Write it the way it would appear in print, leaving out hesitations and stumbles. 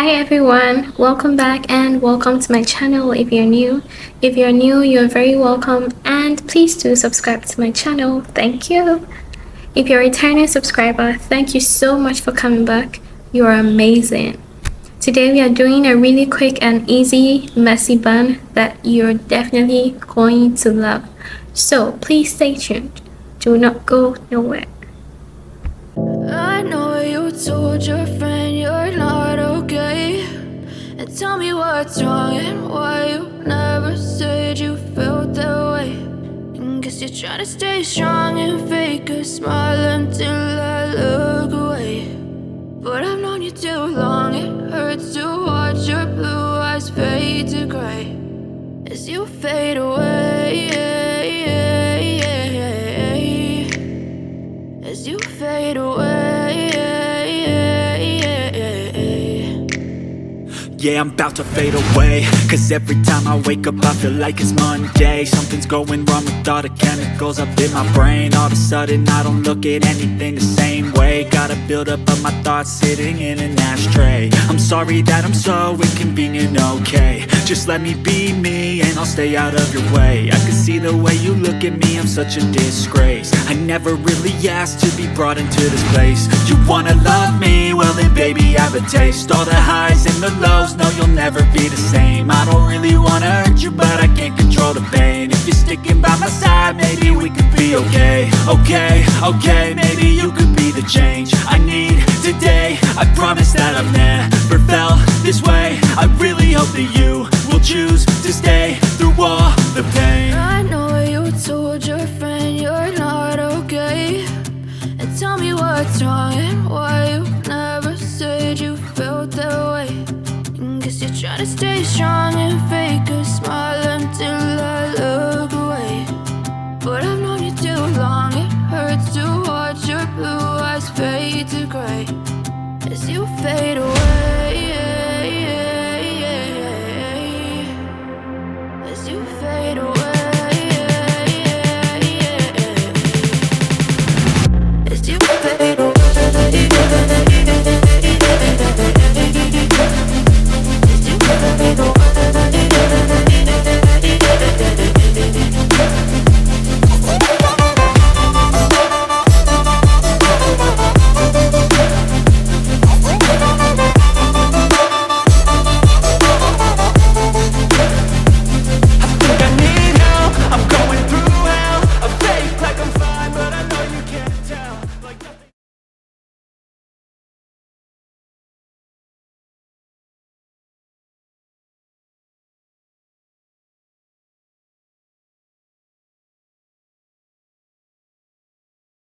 Hi everyone, welcome back and welcome to my channel if you're new. If you're new, you're very welcome and please do subscribe to my channel. Thank you. If you're a returning subscriber, thank you so much for coming back. You are amazing. Today we are doing a really quick and easy messy bun that you're definitely going to love. So please stay tuned. Do not go nowhere. I know you told your friend you're not okay, and tell me what's wrong and why you never said you felt that way. And guess you're trying to stay strong and fake a smile until I look away. But I've known you too long, it hurts to watch your blue eyes fade to gray as you fade away. As you fade away. Yeah, I'm about to fade away, cause every time I wake up I feel like it's Monday. Something's going wrong with all the chemicals up in my brain. All of a sudden I don't look at anything the same way. Got a buildup of my thoughts sitting in an ashtray. I'm sorry that I'm so inconvenient, okay. Just let me be me and I'll stay out of your way. I can see the way you look at me, I'm such a disgrace. I never really asked to be brought into this place. You wanna love me? Well then baby I have a taste. All the highs and the lows, no you'll never be the same. I don't really wanna hurt you but I can't control the pain. If you're sticking by my side maybe we could be okay. Okay, maybe you could be the change I need today. I promise that I've never felt this way. I really hope that you will choose to stay through all the pain. I know you told your friend you're not okay, and tell me what's wrong and why you never said you felt that way. And guess you're trying to stay strong and fake a smile until I look away. But I've known you too long, it hurts to watch your blue eyes fade to gray as you fade away. As you fade away.